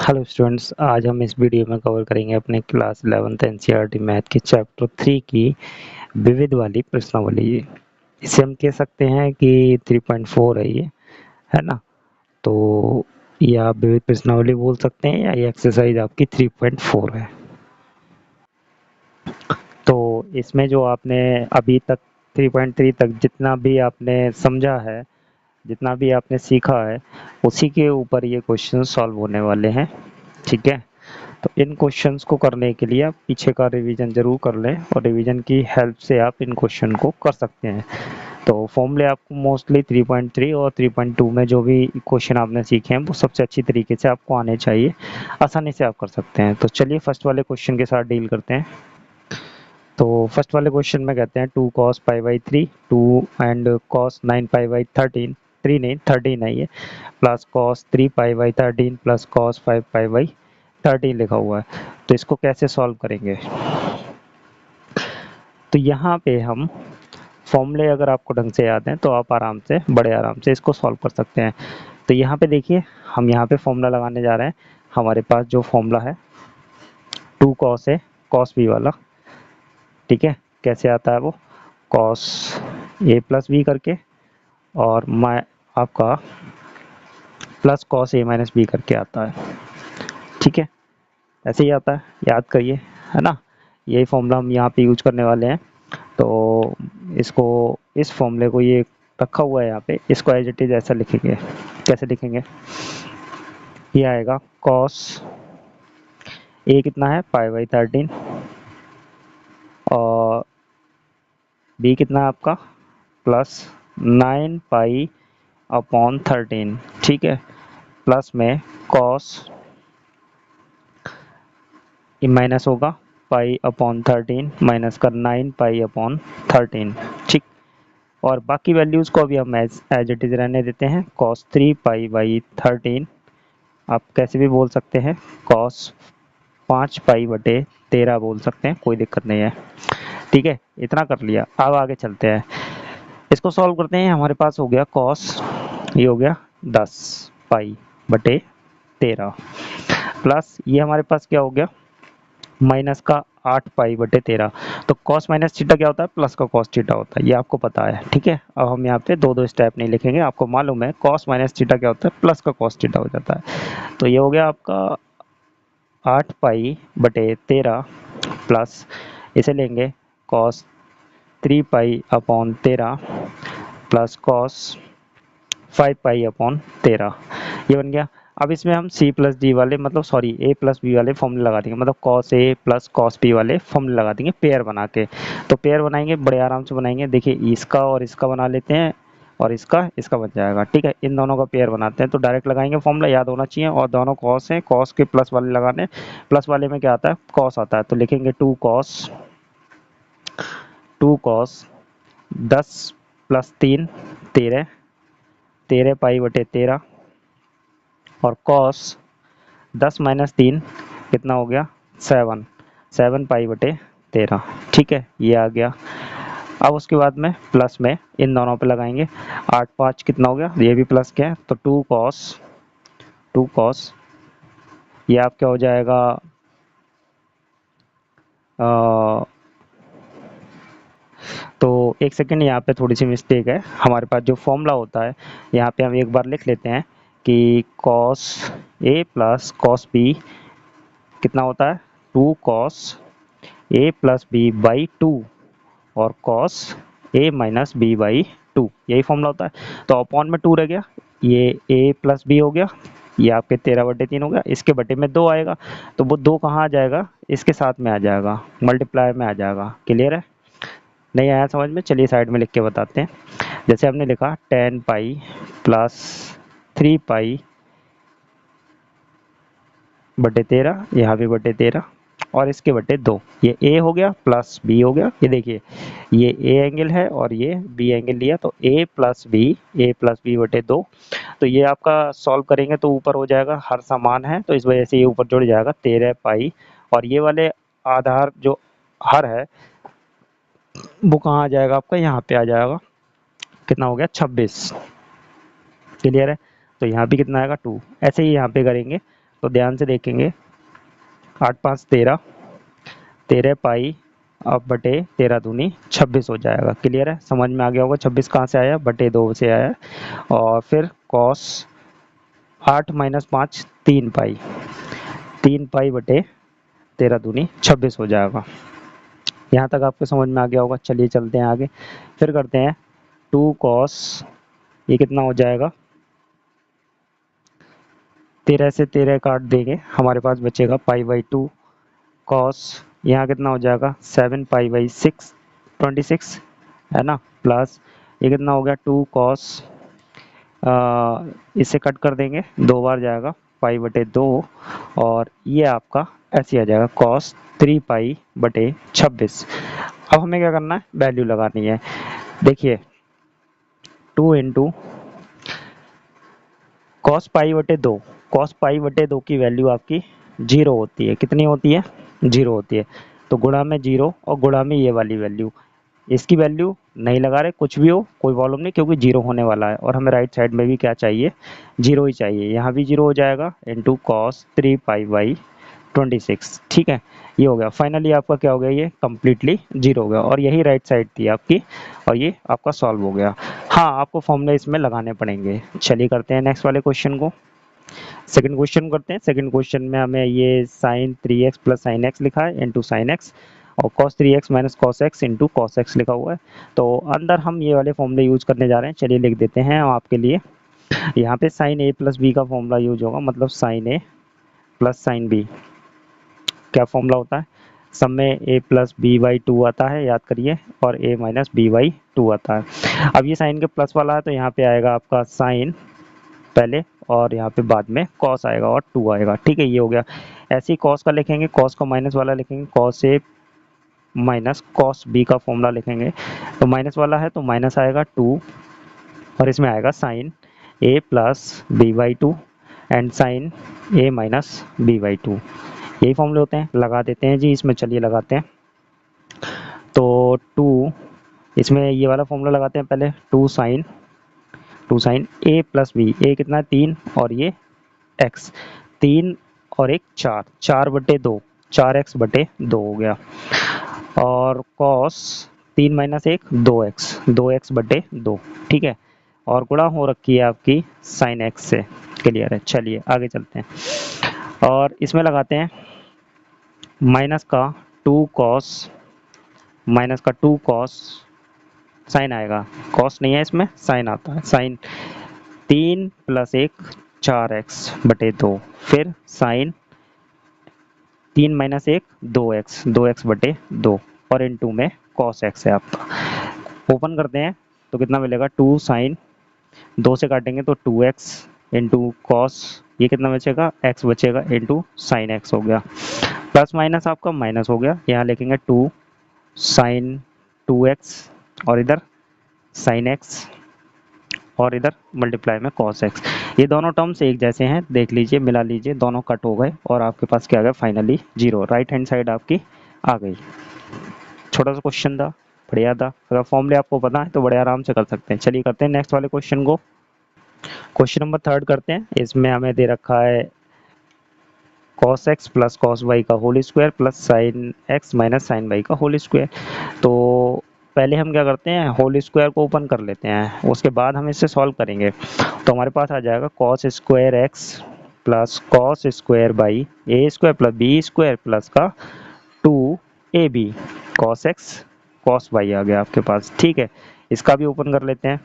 Hello students, आज हम इस वीडियो में कवर करेंगे अपने क्लास 11th एनसीईआरटी मैथ के चैप्टर 3 की विविध वाली प्रश्नावली। इसे हम कह सकते हैं कि 3.4 है ये, है ना। तो ये आप विविध प्रश्नावली बोल सकते हैं या ये एक्सरसाइज आपकी 3.4 है। तो इसमें जो आपने अभी तक 3.3 तक जितना भी आपने समझा है, जितना भी आपने सीखा है, उसी के ऊपर ये क्वेश्चन सॉल्व होने वाले हैं। ठीक है, तो इन क्वेश्चंस को करने के लिए आप पीछे का रिवीजन जरूर कर लें और रिवीजन की हेल्प से आप इन क्वेश्चन को कर सकते हैं। तो फॉर्मूले आपको मोस्टली 3.3 और 3.2 में जो भी क्वेश्चन आपने सीखे हैं वो सबसे अच्छी तरीके से आपको आने चाहिए, आसानी से आप कर सकते हैं। तो चलिए फर्स्ट वाले क्वेश्चन के साथ डील करते हैं। तो फर्स्ट वाले क्वेश्चन में कहते हैं 2 cos pi by 3 2 and cos 9 pi by 13 3 नहीं 13 है ये, plus cos 3 pi by 13 plus cos 5 pi by 13 लिखा हुआ है। तो इसको कैसे सॉल्व करेंगे? तो यहाँ पे हम फॉर्मूले अगर आपको ढंग से याद हैं तो आप आराम से, बड़े आराम से इसको सॉल्व कर सकते हैं। तो यहाँ पे देखिए, हम यहाँ पे फॉर्मूला लगाने जा रहे हैं। हमारे पास जो फॉर्मूला है 2 cos है, cos b वाला। ठीक है, कैसे आता है वो? cos a प्लस बी करके और आपका plus cos a minus B करके आता है। ठीक है, ऐसे ही आता है, याद करिए, है ना। यही फॉर्मूला हम यहाँ पे यूज करने वाले हैं। तो इसको, इस फॉर्मूले को, ये रखा हुआ है यहाँ पे, इसको एज इट इज ऐसा लिखेंगे। कैसे लिखेंगे? ये आएगा cos a कितना है, पाई बाई 13, और b कितना है आपका, प्लस 9 पाई अपॉन 13। ठीक है, प्लस में cos माइनस होगा पाई अपॉन 13 माइनस का 9 पाई अपॉन 13। ठीक, और बाकी वैल्यूज़ को अभी हम एज इट इज़ रहने देते हैं। cos 3 पाई बाई 13, आप कैसे भी बोल सकते हैं, cos 5 पाई बटे 13 बोल सकते हैं, कोई दिक्कत नहीं है। ठीक है, इतना कर लिया, अब आगे चलते हैं, इसको सॉल्व करते हैं। हमारे पास हो गया cos, ये हो गया 10 पाई बटे 13, प्लस ये हमारे पास क्या हो गया, माइनस का 8 पाई बटे 13। तो cos माइनस थीटा क्या होता है, प्लस का cos थीटा होता है, ये आपको पता है। ठीक है, अब हम यहाँ पे दो दो स्टेप नहीं लिखेंगे, आपको मालूम है cos माइनस थीटा क्या होता है, प्लस का cos थीटा हो जाता है। तो ये हो गया आपका 8 पाई बटे 13, प्लस इसे लेंगे cos 3 pi upon 13 plus cos 5 pi upon 13, ये बन गया। अब इसमें हम c प्लस डी वाले, मतलब सॉरी a प्लस बी वाले फॉर्मूले लगा देंगे, मतलब cos a plus cos b वाले फॉर्मूले लगा देंगे पेयर बना के। तो पेयर बनाएंगे, बड़े आराम से बनाएंगे। देखिए, इसका और इसका बना लेते हैं और इसका इसका बन जाएगा। ठीक है, इन दोनों का पेयर बनाते हैं। तो डायरेक्ट लगाएंगे, फॉर्मूला याद होना चाहिए, और दोनों cos हैं, cos के प्लस वाले लगाने। प्लस वाले में क्या आता है, cos आता है, तो लिखेंगे 2 cos 10 प्लस 3 13, 13 पाई बटे 13, और cos 10 माइनस 3 कितना हो गया, 7, 7 पाई बटे 13। ठीक है, ये आ गया। अब उसके बाद में प्लस में इन दोनों पे लगाएंगे, 8 5 कितना हो गया, ये भी प्लस क्या है, तो 2 cos ये आप क्या हो जाएगा, तो एक सेकेंड, यहाँ पे थोड़ी सी मिस्टेक है। हमारे पास जो फॉर्मूला होता है, यहाँ पे हम एक बार लिख लेते हैं कि cos a plus cos b कितना होता है, 2 cos a plus B by 2 और cos a minus B by 2, यही फॉर्मूला होता है। तो अपॉन में 2 रह गया, ये a प्लस बी हो गया, ये आपके 13 बटे 3 हो गया, इसके बटे में 2 आएगा, तो वो 2 कहाँ आ जाएगा, इसके साथ में आ जाएगा, मल्टीप्लाई में आ जाएगा। क्लियर है? नहीं आया समझ में? चलिए साइड में लिख के बताते हैं। जैसे हमने लिखा 10 पाई प्लस 3 पाई बटे 13, यहाँ भी बटे 13, और इसके बटे 2, ये a हो गया प्लस b हो गया। ये देखिए, ये a एंगल है और ये b एंगल लिया, तो a प्लस बी बटे 2। तो ये आपका सॉल्व करेंगे तो ऊपर हो जाएगा, हर समान है तो इस वजह से ये ऊपर जुड़ जाएगा 13 पाई, और ये वाले आधार जो हर है वो कहाँ आ जाएगा आपका, यहाँ पे आ जाएगा, कितना हो गया, 26। क्लियर है? तो यहाँ पे कितना आएगा, 2। ऐसे ही यहाँ पे करेंगे तो ध्यान से देखेंगे, 8 5 13, 13 पाई अब बटे 13 दूनी 26 हो जाएगा। क्लियर है, समझ में आ गया होगा। 26 कहाँ से आया, बटे 2 से आया। और फिर कॉस 8 माइनस 5 3 पाई, 3 पाई बटे 13 दूनी 26 हो जाएगा। यहाँ तक आपको समझ में आ गया होगा। चलिए चलते हैं आगे, फिर करते हैं 2 कॉस, ये कितना हो जाएगा, 13 से 13 काट देंगे, हमारे पास बचेगा पाई बाई 2 कॉस, यहाँ कितना हो जाएगा 7 पाई बाई 6 26 है ना, प्लस ये कितना हो गया 2 कॉस, इसे कट कर देंगे, 2 बार जाएगा पाई बटे 2, और ये आपका ऐसे आ जाएगा कॉस 3 पाई बटे 26। अब हमें क्या करना है, वैल्यू लगानी है। देखिए 2 इंटू कॉस पाई बटे 2, कॉस पाई बटे 2 की वैल्यू आपकी 0 होती है। कितनी होती है, 0 होती है। तो गुणा में 0 और गुणा में ये वाली वैल्यू, इसकी वैल्यू नहीं लगा रहे, कुछ भी हो कोई प्रॉब्लम नहीं, क्योंकि 0 होने वाला है। और हमें राइट साइड में भी क्या चाहिए, 0 ही चाहिए। यहाँ भी 0 हो जाएगा, इंटू कॉस 3 पाई बाई 26। ठीक है, ये हो गया। फाइनली आपका क्या हो गया, ये कम्प्लीटली 0 हो गया, और यही राइट साइड थी आपकी, और ये आपका सॉल्व हो गया। हाँ, आपको फॉर्मूले इसमें लगाने पड़ेंगे। चलिए करते हैं नेक्स्ट वाले क्वेश्चन को। सेकंड क्वेश्चन करते हैं। सेकंड क्वेश्चन में हमें ये sign 3x plus sine x लिखा है इंटू साइन एक्स, और cos 3x minus cos x into cos x लिखा हुआ है। तो अंदर हम ये वाले फॉर्मूले यूज करने जा रहे हैं। चलिए लिख देते हैं आपके लिए। यहाँ पे साइन ए प्लस बी का फॉर्मूला यूज होगा, मतलब sign A plus sine B. क्या फॉर्मूला होता है, सब में a प्लस बी बाई 2 आता है, याद करिए, और a माइनस बी बाई 2 आता है। अब ये साइन के प्लस वाला है, तो यहाँ पे आएगा आपका साइन पहले, और यहाँ पे बाद में कॉस आएगा और 2 आएगा। ठीक है, ये हो गया। ऐसे ही कॉस का लिखेंगे, कॉस को माइनस वाला लिखेंगे, cos A minus cos B का फॉर्मूला लिखेंगे। तो माइनस वाला है तो माइनस आएगा 2, और इसमें आएगा sine A plus B by 2 and sine A minus B by 2। यही फॉर्मूले होते हैं। लगा देते हैं जी इसमें, चलिए लगाते हैं। तो 2, इसमें ये वाला फॉर्मूला लगाते हैं पहले, 2 साइन ए प्लस बी, ए कितना है 3, और ये एक्स 3 और एक 4, 4 बटे 2, 4x बटे 2 हो गया। और कॉस 3 माइनस 1 2x, 2x बटे 2। ठीक है, और गुणा हो रखी है आपकी साइन एक्स से। क्लियर है, चलिए आगे चलते हैं, और इसमें लगाते हैं माइनस का 2 कॉस, माइनस का 2 कॉस, साइन आएगा, कॉस नहीं है इसमें, साइन आता है। साइन 3 प्लस 1 4x बटे 2, फिर साइन 3 माइनस 1 2x, 2x बटे 2, और इनटू में कॉस एक्स है आपका। ओपन करते हैं तो कितना मिलेगा, 2 साइन, 2 से काटेंगे तो 2x इंटू कॉस, ये कितना बचेगा, x बचेगा इंटू साइन एक्स हो गया। प्लस माइनस आपका माइनस हो गया, यहाँ लिखेंगे 2 साइन 2x, और इधर साइन एक्स, और इधर मल्टीप्लाई में कॉस एक्स। ये दोनों टर्म्स एक जैसे हैं, देख लीजिए, मिला लीजिए, दोनों कट हो गए, और आपके पास क्या आ गया फाइनली 0। राइट हैंड साइड आपकी आ गई। छोटा सा क्वेश्चन था, बढ़िया था। अगर फॉर्मूले आपको पता है तो बड़े आराम से कर सकते हैं। चलिए करते हैं नेक्स्ट वाले क्वेश्चन को। क्वेश्चन नंबर 3 करते हैं। इसमें हमें दे रखा है cos x plus cos y का whole square plus sin x minus sin y का होल स्क्वायर। तो पहले हम क्या करते हैं, होल स्क्वायर को ओपन कर लेते हैं, उसके बाद हम इसे सॉल्व करेंगे। तो हमारे पास आ जाएगा cos square x plus cos square by A square plus B square plus का 2ab cos x cos y आ गया आपके पास। ठीक है, इसका भी ओपन कर लेते हैं।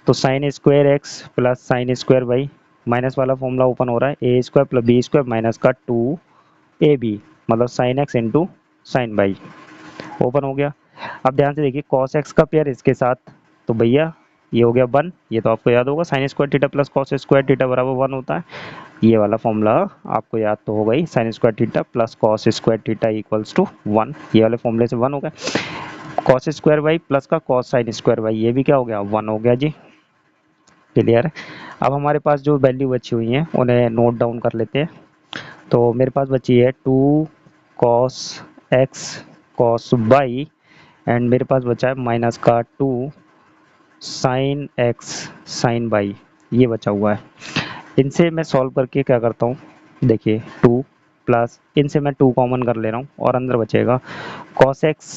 तो sine square x plus sine square y, minus वाला फॉर्मूला ओपन हो रहा है, A square plus B square minus का 2ab, मतलब sine x into sine y, open हो गया। अब ध्यान से देखिए, कॉस एक्स का पेयर इसके साथ, तो भैया ये हो गया 1, ये तो आपको याद होगा, sign square theta plus cos square theta बराबर 1 होता है। ये वाला फॉर्मूला आपको याद तो होगा ही, sine square theta plus cos square theta equals to 1, ये वाले फॉर्मूले से 1 हो गया। कॉस स्क्वायर वाई प्लस का कॉस साइन स्क्वायर वाई, ये भी क्या हो गया 1 हो गया जी। क्लियर है। अब हमारे पास जो वैल्यू बची हुई हैं उन्हें नोट डाउन कर लेते हैं। तो मेरे पास बची है 2 cos X cos Y, and मेरे पास बचा है माइनस का 2 साइन एक्स साइन वाई, ये बचा हुआ है। इनसे मैं सॉल्व करके क्या करता हूँ, देखिए 2 प्लस, इनसे मैं 2 कॉमन कर ले रहा हूँ और अंदर बचेगा cos x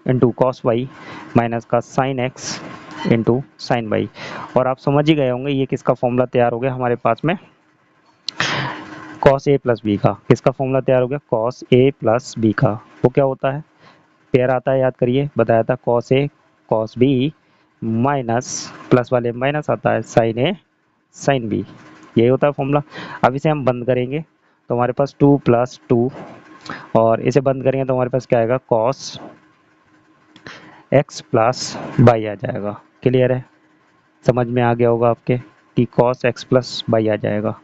into cos y minus का sine x into sine y. और आप समझ ही गए होंगे ये किसका फॉर्मूला तैयार हो गया हमारे पास में, cos a प्लस बी का। किसका फॉर्मूला तैयार हो गया, cos a प्लस बी का। वो क्या होता है, पेयर आता है, याद करिए, बताया था cos a cos b minus plus वाले माइनस आता है sin a sin b, यही होता है फॉर्मूला। अब इसे हम बंद करेंगे तो हमारे पास 2 प्लस 2, और इसे बंद करेंगे तो हमारे पास क्या आएगा, cos x प्लस बाई आ जाएगा। क्लियर है, समझ में आ गया होगा आपके कि cos x प्लस बाई आ जाएगा,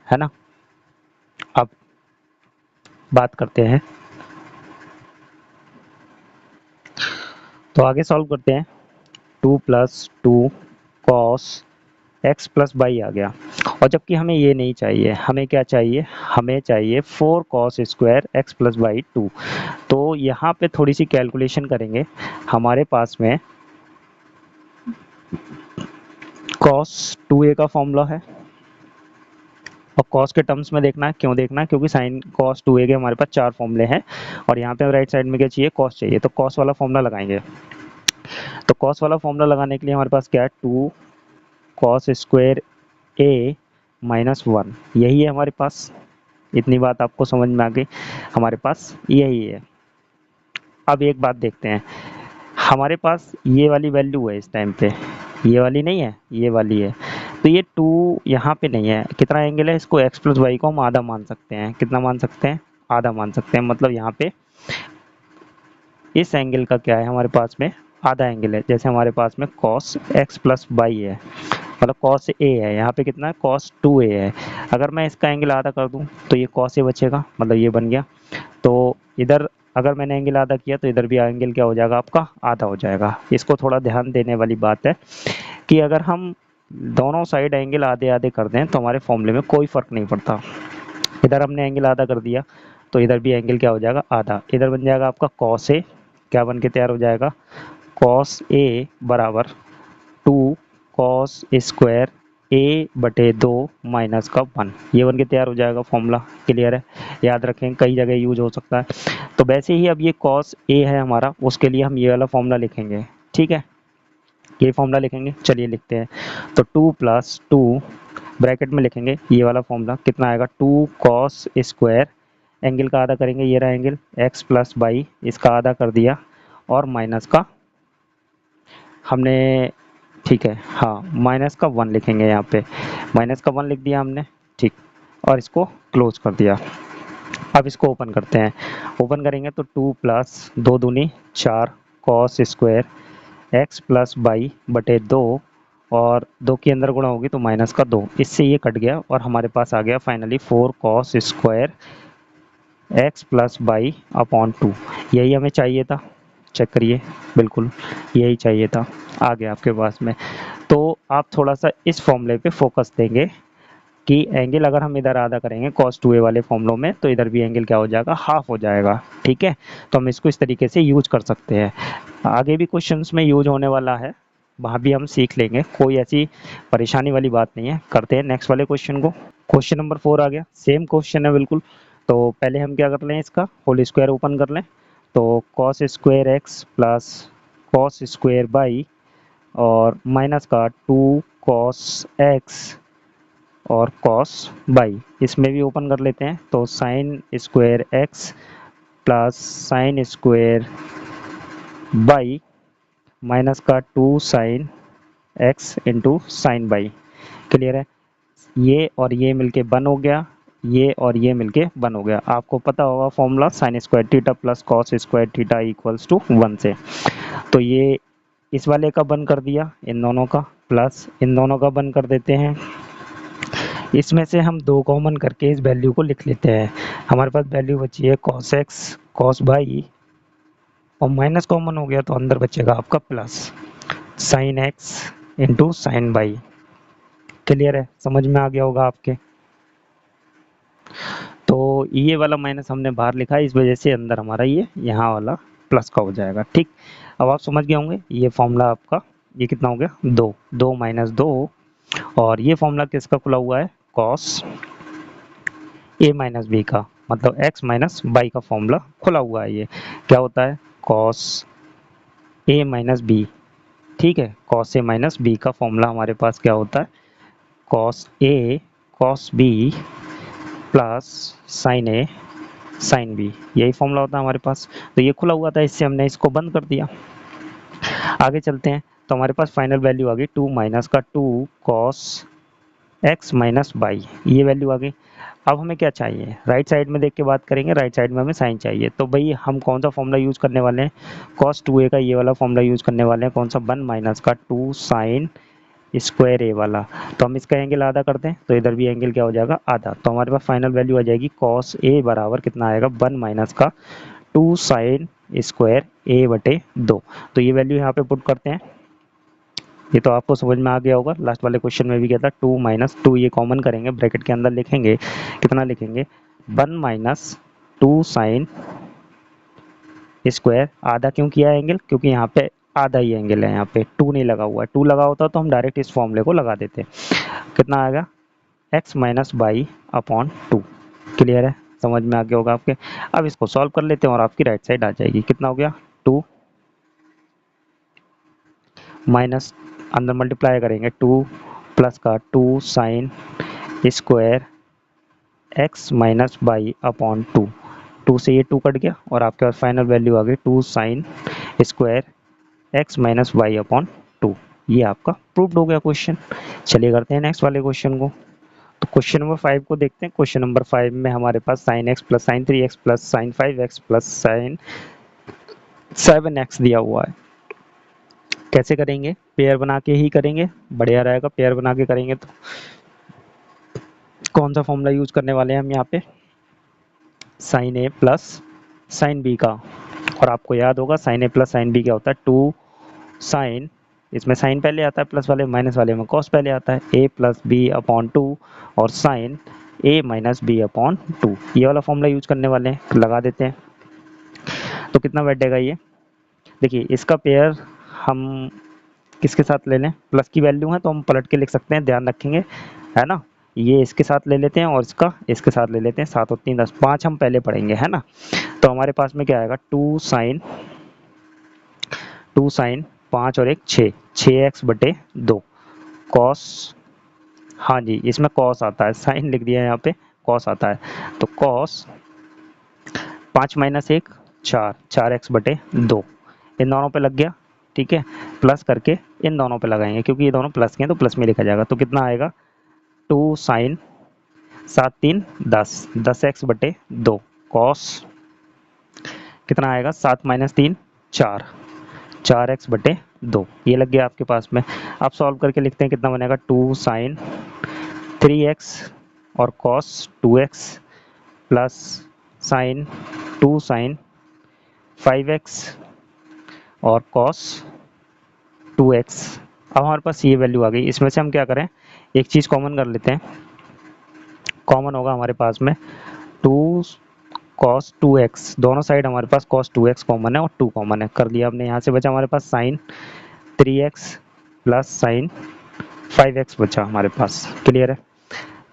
है ना। अब बात करते हैं, तो आगे सॉल्व करते हैं। 2 plus 2 cos x plus by आ गया, और जबकि हमें ये नहीं चाहिए, हमें क्या चाहिए, हमें चाहिए 4 cos square x plus by 2। तो यहाँ पे थोड़ी सी कैलकुलेशन करेंगे। हमारे पास में कॉस 2a का फॉर्मूला है, और कॉस के टर्म्स में देखना है, क्यों देखना है, क्योंकि साइन कॉस 2a के हमारे पास 4 फॉर्मूले हैं, और यहाँ पे राइट साइड में क्या चाहिए, कॉस चाहिए, तो कॉस वाला फॉर्मूला लगाएंगे। तो कॉस वाला फॉर्मूला लगाने के लिए हमारे पास क्या है, 2 कॉस स्क्वायर a माइनस 1, यही है हमारे पास। इतनी बात आपको समझ में आ गई, हमारे पास यही है। अब एक बात देखते हैं, हमारे पास ये वाली वैल्यू है इस टाइम पे, ये वाली नहीं है, ये वाली है, तो ये 2 यहाँ पे नहीं है। कितना एंगल है, इसको x प्लस वाई को हम आधा मान सकते हैं। कितना मान सकते हैं, आधा मान सकते हैं, मतलब यहाँ पे इस एंगल का क्या है हमारे पास में, आधा एंगल है। जैसे हमारे पास में cos x प्लस बाई है, मतलब cos a है, यहाँ पे कितना है, cos 2a है। अगर मैं इसका एंगल आधा कर दूं तो ये cos a बचेगा, मतलब ये बन गया। तो इधर अगर मैंने एंगल आधा किया तो इधर भी एंगल क्या हो जाएगा, आपका आधा हो जाएगा। इसको थोड़ा ध्यान देने वाली बात है कि अगर हम दोनों साइड एंगल आधे आधे कर दें तो हमारे फॉर्मूले में कोई फर्क नहीं पड़ता। इधर हमने एंगल आधा कर दिया तो इधर भी एंगल क्या हो जाएगा, आधा। इधर बन जाएगा आपका cos a, क्या बन के तैयार हो जाएगा, cos a बराबर 2 cos स्क्वायर a बटे 2 माइनस का 1, ये बन के तैयार हो जाएगा फॉर्मूला। क्लियर है, याद रखें, कई जगह यूज हो सकता है। तो वैसे ही अब ये cos a है हमारा, उसके लिए हम ये वाला फॉर्मूला लिखेंगे। ठीक है, ये फॉर्मूला लिखेंगे, चलिए लिखते हैं। तो 2 प्लस 2 ब्रैकेट में लिखेंगे ये वाला फॉर्मूला, कितना आएगा, 2 cos स्क्वायर, एंगल का आधा करेंगे, ये रहा एंगल, x प्लस बाई, इसका आधा कर दिया, और माइनस का हमने, ठीक है, हाँ, माइनस का 1 लिखेंगे यहाँ पे, माइनस का 1 लिख दिया हमने, ठीक, और इसको क्लोज कर दिया। अब इसको ओपन करते हैं, ओपन करेंगे तो 2 प्लस 2 दूनी 4 cos square x plus by बटे 2, और 2 के अंदर गुणा होगी तो माइनस का 2, इससे ये कट गया और हमारे पास आ गया finally 4 cos square x plus by upon 2। यही हमें चाहिए था, चेक करिए, बिल्कुल यही चाहिए था, आ गया आपके पास में। तो आप थोड़ा सा इस फॉर्मूले पे फोकस देंगे कि एंगल अगर हम इधर आधा करेंगे cos 2a वाले फॉर्मूलों में तो इधर भी एंगल क्या हो जाएगा, हाफ हो जाएगा। ठीक है, तो हम इसको इस तरीके से यूज कर सकते हैं, आगे भी क्वेश्चंस में यूज होने वाला है, वहाँ भी हम सीख लेंगे, कोई ऐसी परेशानी वाली बात नहीं है। करते हैं नेक्स्ट वाले क्वेश्चन को। क्वेश्चन नंबर 4 आ गया, सेम क्वेश्चन है बिल्कुल। तो पहले हम क्या कर लें, इसका होल स्क्वायर ओपन कर लें, तो cos square x plus cos square by, और माइनस का 2 cos x और cos बाई, इसमें भी ओपन कर लेते हैं, तो sine square x plus sine square by minus का 2 sign x into sign by. Clear है, ये और ये मिलके 1 हो गया, ये और ये मिलके 1 हो गया। आपको पता होगा formula sine square theta plus cos square theta equals to 1 से। तो ये इस वाले का 1 कर दिया, इन दोनों का, प्लस इन दोनों का 1 कर देते हैं। इसमें से हम 2 कॉमन करके इस वैल्यू को लिख लेते हैं। हमारे पास वैल्यू बची है cos x cos बाई, और माइनस कॉमन हो गया तो अंदर बचेगा आपका plus sign x into sign by. Clear है, समझ में आ गया होगा आपके। तो ये वाला माइनस हमने बाहर लिखा है, इस वजह से अंदर हमारा ये यहाँ वाला प्लस का हो जाएगा। ठीक, अब आप समझ गए होंगे ये फॉर्मूला आपका, ये कितना हो गया, 2 माइनस 2, और ये फॉर्मूला किसका खुला हुआ है, cos ए माइनस बी का, मतलब एक्स माइनस बाई का फॉर्मूला खुला हुआ है। ये क्या होता है, कॉस ए माइनस बी, ठीक है। कॉस ए माइनस बी का फॉर्मूला हमारे पास क्या होता है, cos A cos B plus sign A sine B, यही फॉर्मूला होता है हमारे पास। तो ये खुला हुआ था, इससे हमने इसको बंद कर दिया। आगे चलते हैं, तो हमारे पास फाइनल वैल्यू आ गई 2 माइनस का 2 कॉस एक्स माइनस बाई, ये वैल्यू आ गई। अब हमें क्या चाहिए, राइट साइड में देख के बात करेंगे। राइट साइड में हमें साइन चाहिए, तो भाई हम कौन सा फॉर्मूला यूज़ करने वाले हैं, कॉस 2a का ये वाला फॉर्मूला यूज़ करने वाले हैं। कौन सा, 1 माइनस का 2 साइन स्क्वायर ए वाला। तो हम इसका एंगल आधा करते हैं, तो इधर भी एंगल क्या हो जाएगा, आधा। तो हमारे पास फाइनल वैल्यू आ जाएगी कॉस ए बराबर कितना आएगा, 1 माइनस का 2 साइन स्क्वायर ए बटे 2। तो ये वैल्यू यहाँ पे पुट करते हैं। ये तो आपको समझ में आ गया होगा, लास्ट वाले क्वेश्चन में भी क्या था, 2 माइनस 2, ये कॉमन करेंगे, ब्रैकेट के अंदर लिखेंगे, कितना लिखेंगे, 1 माइनस 2 साइन स्क्वायर, आधा क्यों किया है एंगल, क्योंकि यहाँ पे आधा ही एंगल है, यहाँ पे 2 नहीं लगा हुआ है। 2 लगा होता तो हम डायरेक्ट इस फॉर्मूले को लगा देते। कितना आएगा, x minus by upon 2। Clear है, समझ में आ गया होगा आपके। अब इसको सॉल्व कर लेते हैं और आपकी राइट साइड आ जाएगी। कितना हो गया, 2 माइनस, अंदर मल्टीप्लाई करेंगे, 2 प्लस का 2 sine square X minus by upon 2। 2 से ये 2 कट गया और आपके पास फाइनल वैल्यू आ गई 2 sine square X minus Y upon 2। ये आपका प्रूव्ड हो गया क्वेश्चन। चलिए करते हैं नेक्स्ट वाले क्वेश्चन को। तो क्वेश्चन नंबर 5 को देखते हैं। क्वेश्चन नंबर 5 में हमारे पास sine x plus sine 3x plus sine 5x plus sine 7x दिया हुआ है। कैसे करेंगे, पेयर बना के ही करेंगे, बढ़िया रहेगा। पेयर बना के करेंगे तो कौन सा फॉर्मूला यूज करने वाले हैं हम यहाँ पे, sign A plus sine B का। और आपको याद होगा sign A plus sine B क्या होता है, 2 साइन, इसमें साइन पहले आता है प्लस वाले, माइनस वाले में कॉस पहले आता है, ए प्लस बी अपॉन 2 और sign A minus B upon 2। ये वाला फॉर्मूला यूज करने वाले हैं, लगा देते हैं। तो कितना बैठेगा ये, देखिए इसका पेयर हम किसके साथ ले लें, प्लस की वैल्यू है तो हम पलट के लिख सकते हैं, ध्यान रखेंगे, है ना। ये इसके साथ ले लेते हैं और इसका इसके साथ ले लेते हैं। 7 और 3 10, 5 हम पहले पढ़ेंगे, है ना। तो हमारे पास में क्या आएगा, 2 साइन 5 और 1 6, 6x बटे 2 कॉस, हाँ जी इसमें कॉस आता है, साइन लिख दिया है यहाँ पे, कॉस आता है। तो कॉस 5 माइनस 1 4, 4x बटे 2, इन दोनों पे लग गया, ठीक है। प्लस करके इन दोनों पे लगाएंगे, क्योंकि ये दोनों प्लस के हैं तो प्लस में लिखा जाएगा। तो कितना आएगा, 2 साइन 7 3 10, 10x बटे 2 कॉस, कितना आएगा, 7 माइनस 3 4, 4x बटे 2, ये लग गया आपके पास में। अब सॉल्व करके लिखते हैं, कितना बनेगा, 2 साइन 3x और cos 2x plus sign 2 sign 5x और कॉस 2x। अब हमारे पास ये वैल्यू आ गई, इसमें से हम क्या करें, एक चीज़ कॉमन कर लेते हैं। कॉमन होगा हमारे पास में 2 cos 2x, दोनों साइड हमारे पास cos 2x कॉमन है और 2 कॉमन है, कर लिया हमने। यहाँ से बचा हमारे पास sign 3x plus sine 5x बचा हमारे पास। क्लियर है,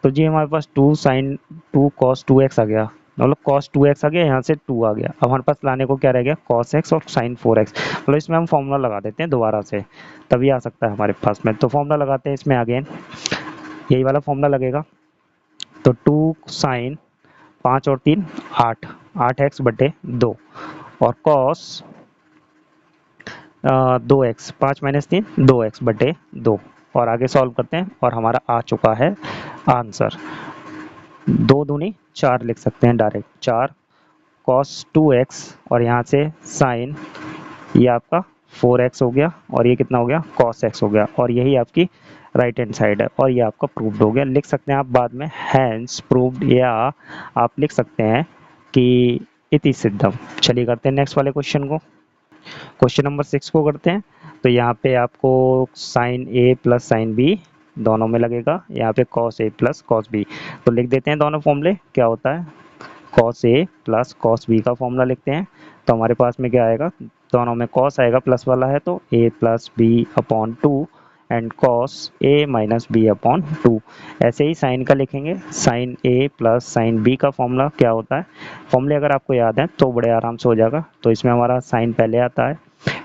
तो जी हमारे पास 2 साइन 2 cos 2x आ गया, मतलब cos 2x आ गया, यहाँ से 2 आ गया। अब हमारे पास लाने को क्या रह गया, cos x और sin 4x। मतलब इसमें हम फॉर्मूला लगा देते हैं दोबारा से, तभी आ सकता है हमारे पास में। तो फॉर्मूला लगाते हैं इसमें, अगेन यही वाला फॉर्मूला लगेगा। तो 2 साइन 5 और 3 8, 8x बटे 2 और cos 2x, 5 माइनस 3 2x बटे 2। और आगे सॉल्व करते हैं और हमारा आ चुका है आंसर, 2 दूनी 4 लिख सकते हैं डायरेक्ट, 4 cos 2x और यहाँ से साइन, ये आपका 4x हो गया और ये कितना हो गया, cos x हो गया। और यही आपकी राइट हैंड साइड है और ये आपका प्रूव्ड हो गया। लिख सकते हैं आप बाद में हैंस प्रूव्ड, या आप लिख सकते हैं कि इति सिद्धम। चलिए करते हैं नेक्स्ट वाले क्वेश्चन को। क्वेश्चन नंबर 6 को करते हैं। तो यहाँ पे आपको sign A plus sine B दोनों में लगेगा, यहाँ पे cos a plus cos b। तो लिख देते हैं दोनों फॉर्मूले, क्या होता है, cos a plus cos b का फॉर्मूला लिखते हैं। तो हमारे पास में क्या आएगा, दोनों में cos आएगा, प्लस वाला है तो a plus B upon 2 and cos A minus B upon 2। ऐसे ही साइन का लिखेंगे, sine A plus sine B का फॉर्मूला क्या होता है, फॉर्मूले अगर आपको याद है तो बड़े आराम से हो जाएगा। तो इसमें हमारा साइन पहले आता है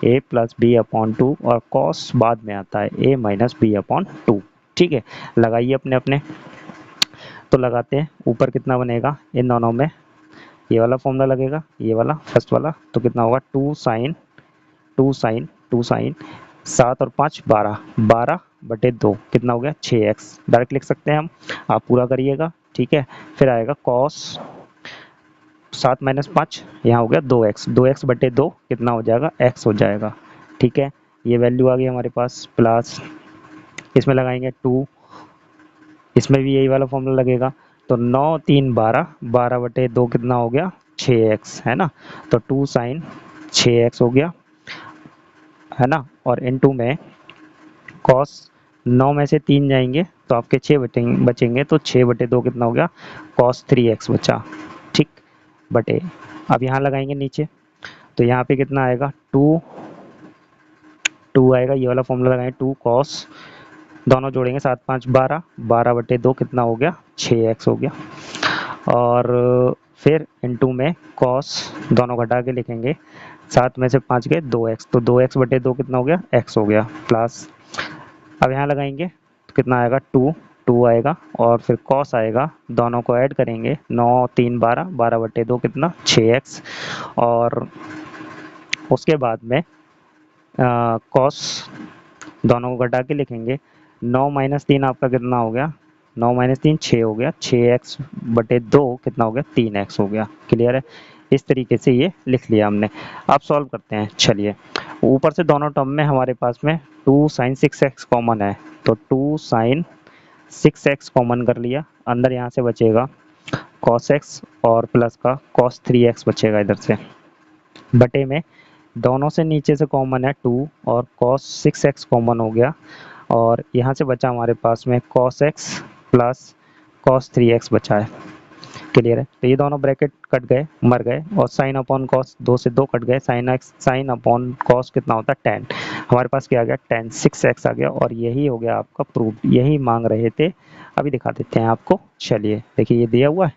ए प्लस बी अपॉन 2 और कॉस बाद में आता है ए माइनस बी अपॉन 2। ठीक है, लगाइए अपने अपने। तो लगाते हैं, ऊपर कितना बनेगा इन दोनों में, ये वाला फॉर्मूला लगेगा, ये वाला फर्स्ट वाला, तो कितना होगा 2 साइन 7 और 5 12, 12/2 कितना हो गया 6x। डायरेक्ट लिख सकते हैं हम, आप पूरा करिएगा। ठीक है, फिर आएगा कॉस 7 माइनस 5, यहाँ हो गया 2x, 2x/2 कितना हो जाएगा x हो जाएगा। ठीक है, ये वैल्यू आ गई हमारे पास, प्लस इसमें लगाएंगे 2, इसमें भी यही वाला फॉर्मूला लगेगा। तो 9 3 12, 12/2 कितना हो गया 6x, है ना। तो 2 साइन 6x हो गया, है ना। और इनटू में कॉस 9 में से 3 जाएंगे तो आपके 6 बचेंगे, तो 6/2 कितना हो गया कॉस 3x बचा। ठीक, बटे अब यहाँ लगाएंगे नीचे, तो यहाँ पे कितना आएगा 2 आएगा, ये वाला फॉर्मूला लगाएंगे 2 कॉस, दोनों जोड़ेंगे 7 5 12, 12/2 कितना हो गया 6x हो गया। और फिर इनटू में कॉस दोनों घटा के लिखेंगे, 7 में से 5 गए 2x, तो 2x/2 कितना हो गया x हो गया, प्लस अब यहाँ लगाएंगे तो कितना आएगा 2 आएगा, और फिर कॉस आएगा, दोनों को ऐड करेंगे 9 3 12, 12/2 कितना 6x। और उसके बाद में कॉस दोनों को घटा के लिखेंगे, 9 माइनस 3 आपका कितना हो गया, 9 माइनस 3 6 हो गया, 6x/2 कितना हो गया 3x हो गया। क्लियर है, इस तरीके से ये लिख लिया हमने। अब सॉल्व करते हैं, चलिए। ऊपर से दोनों टर्म में हमारे पास में 2 साइन 6x कॉमन है, तो 2 साइन 6x कॉमन कर लिया, अंदर यहाँ से बचेगा cos x और प्लस का cos 3x बचेगा इधर से, बटे में दोनों से नीचे से कॉमन है 2 और cos 6x कॉमन हो गया, और यहाँ से बचा हमारे पास में cos x plus cos 3x बचा है। क्लियर है, तो ये दोनों ब्रैकेट कट गए, मर गए, और साइन अपॉन कॉस 2 से 2 कट गए, साइन अपॉन कॉस कितना होता है 10, हमारे पास क्या आ गया 10 6x आ गया, और यही हो गया आपका प्रूफ, यही मांग रहे थे। अभी दिखा देते हैं आपको, चलिए देखिए ये दिया हुआ है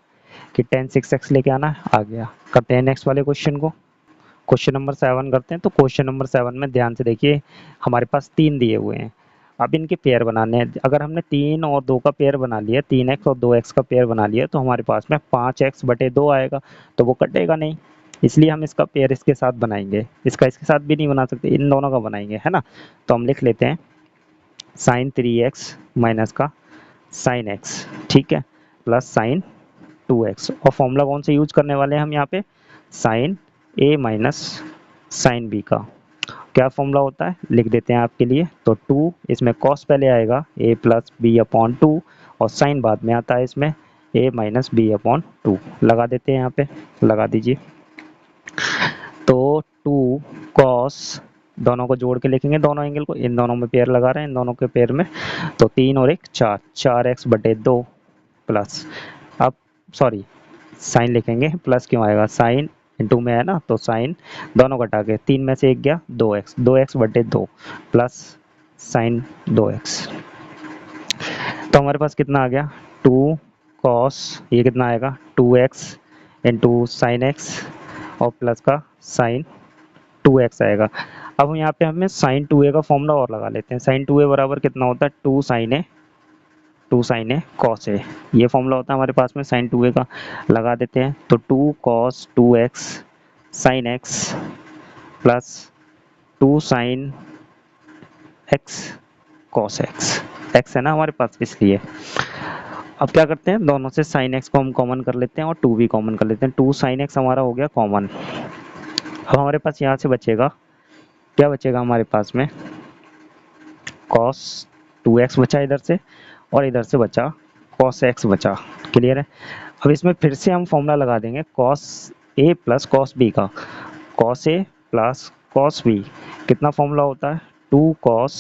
कि 10 6x लेके आना है, आ गया। करते हैं नेक्स्ट वाले क्वेश्चन को, क्वेश्चन नंबर 7 करते हैं। तो क्वेश्चन नंबर 7 में ध्यान से देखिए, हमारे पास 3 दिए हुए हैं, अब इनके पेयर बनाने हैं। अगर हमने 3 और 2 का पेयर बना लिया, 3x और 2x का पेयर बना लिया, तो हमारे पास में 5x/2 आएगा, तो वो कटेगा नहीं, इसलिए हम इसका पेयर इसके साथ बनाएंगे, इसका इसके साथ भी नहीं बना सकते, इन दोनों का बनाएंगे, है ना। तो हम लिख लेते हैं साइन 3x माइनस का साइन x, ठीक है, प्लस साइन 2x, और फॉर्मूला कौन से यूज करने वाले हैं हम यहाँ पे, sine a minus sine b का क्या फॉर्मूला होता है लिख देते हैं आपके लिए। तो 2 इसमें कॉस पहले आएगा a प्लस बी अपॉन 2, और साइन बाद में आता है इसमें a माइनस बी अपॉन 2, लगा देते हैं यहाँ पे, लगा दीजिए। तो 2 कॉस दोनों को जोड़ के लिखेंगे, दोनों एंगल को, इन दोनों में पेयर लगा रहे हैं, इन दोनों के पेयर में, तो 3 और 1 4, 4x/2 प्लस, अब सॉरी साइन लिखेंगे, प्लस क्यों आएगा, साइन इंटू में है ना, तो साइन दोनों घटा के 3 में से 1 गया 2x, 2x/2 plus sign 2x, तो हमारे पास कितना आ गया 2 कॉस, ये कितना आएगा 2x इंटू साइन x और प्लस का साइन 2x आएगा। अब यहाँ पे हमें साइन 2a का फॉर्मूला और लगा लेते हैं, साइन 2a बराबर कितना होता है 2 साइन ए कॉस ए, ये फॉर्मूला होता है हमारे पास में साइन 2a का, लगा देते हैं। तो 2 cos 2x sine x plus 2 sine x cos x है ना हमारे पास, इसलिए अब क्या करते हैं, दोनों से साइन x को हम कॉमन कर लेते हैं और 2 भी कॉमन कर लेते हैं, 2 साइन x हमारा हो गया कॉमन। अब हमारे पास यहाँ से बचेगा, क्या बचेगा हमारे पास में, cos 2x बचा इधर से, और इधर से बचा cos x बचा। क्लियर है, अब इसमें फिर से हम फॉर्मूला लगा देंगे cos a plus cos b का, cos a plus cos b कितना फॉर्मूला होता है 2 cos